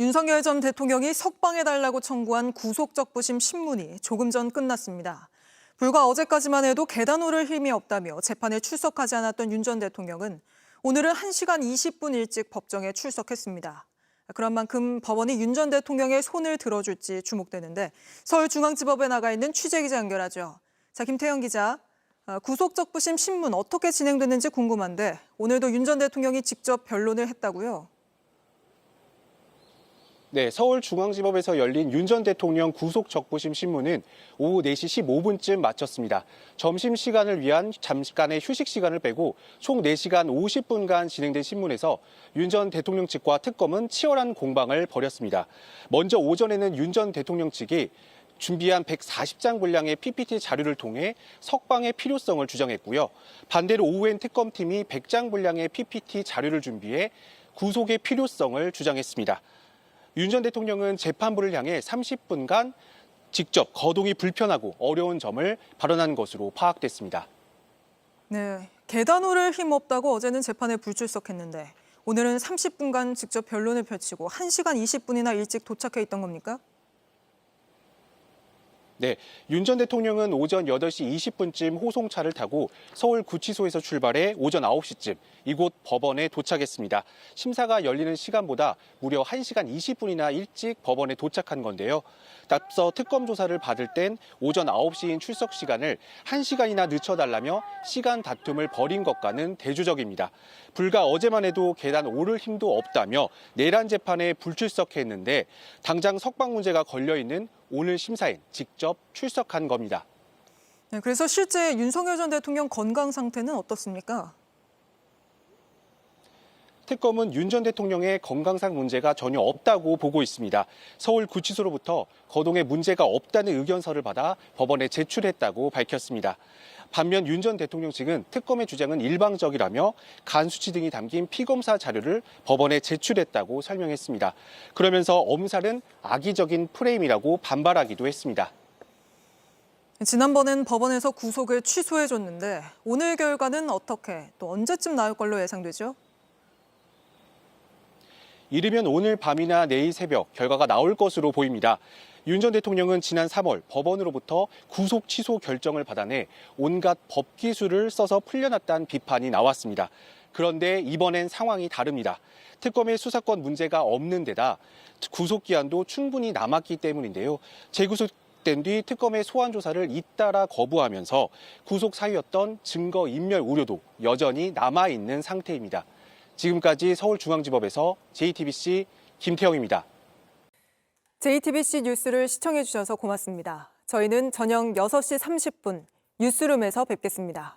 윤석열 전 대통령이 석방해달라고 청구한 구속적부심 신문이 조금 전 끝났습니다. 불과 어제까지만 해도 계단 오를 힘이 없다며 재판에 출석하지 않았던 윤 전 대통령은 오늘은 1시간 20분 일찍 법정에 출석했습니다. 그런 만큼 법원이 윤 전 대통령의 손을 들어줄지 주목되는데 서울중앙지법에 나가 있는 취재기자 연결하죠. 자, 김태형 기자. 구속적부심 신문 어떻게 진행됐는지 궁금한데 오늘도 윤 전 대통령이 직접 변론을 했다고요? 네, 서울중앙지법에서 열린 윤 전 대통령 구속적부심 신문은 오후 4시 15분쯤 마쳤습니다. 점심시간을 위한 잠깐의 휴식 시간을 빼고 총 4시간 50분간 진행된 신문에서 윤 전 대통령 측과 특검은 치열한 공방을 벌였습니다. 먼저 오전에는 윤 전 대통령 측이 준비한 140장 분량의 PPT 자료를 통해 석방의 필요성을 주장했고요. 반대로 오후엔 특검팀이 100장 분량의 PPT 자료를 준비해 구속의 필요성을 주장했습니다. 윤 전 대통령은 재판부를 향해 30분간 직접 거동이 불편하고 어려운 점을 발언한 것으로 파악됐습니다. 네, 계단 오를 힘 없다고 어제는 재판에 불출석했는데 오늘은 30분간 직접 변론을 펼치고 1시간 20분이나 일찍 도착해 있던 겁니까? 네, 윤 전 대통령은 오전 8시 20분쯤 호송차를 타고 서울구치소에서 출발해 오전 9시쯤 이곳 법원에 도착했습니다. 심사가 열리는 시간보다 무려 1시간 20분이나 일찍 법원에 도착한 건데요. 앞서 특검 조사를 받을 땐 오전 9시인 출석 시간을 1시간이나 늦춰달라며 시간 다툼을 벌인 것과는 대조적입니다. 불과 어제만 해도 계단 오를 힘도 없다며 내란 재판에 불출석했는데 당장 석방 문제가 걸려있는 오늘 심사엔 직접 출석한 겁니다. 네, 그래서 실제 윤석열 전 대통령 건강 상태는 어떻습니까? 특검은 윤 전 대통령의 건강상 문제가 전혀 없다고 보고 있습니다. 서울구치소로부터 거동에 문제가 없다는 의견서를 받아 법원에 제출했다고 밝혔습니다. 반면 윤 전 대통령 측은 특검의 주장은 일방적이라며 간 수치 등이 담긴 피검사 자료를 법원에 제출했다고 설명했습니다. 그러면서 엄살은 악의적인 프레임이라고 반발하기도 했습니다. 지난번엔 법원에서 구속을 취소해줬는데 오늘 결과는 어떻게 또 언제쯤 나올 걸로 예상되죠? 이르면 오늘 밤이나 내일 새벽 결과가 나올 것으로 보입니다. 윤 전 대통령은 지난 3월 법원으로부터 구속 취소 결정을 받아내 온갖 법기술을 써서 풀려났다는 비판이 나왔습니다. 그런데 이번엔 상황이 다릅니다. 특검의 수사권 문제가 없는 데다 구속기한도 충분히 남았기 때문인데요. 재구속된 뒤 특검의 소환 조사를 잇따라 거부하면서 구속 사유였던 증거 인멸 우려도 여전히 남아있는 상태입니다. 지금까지 서울중앙지법에서 JTBC 김태형입니다. JTBC 뉴스를 시청해 주셔서 고맙습니다. 저희는 저녁 6시 30분 뉴스룸에서 뵙겠습니다.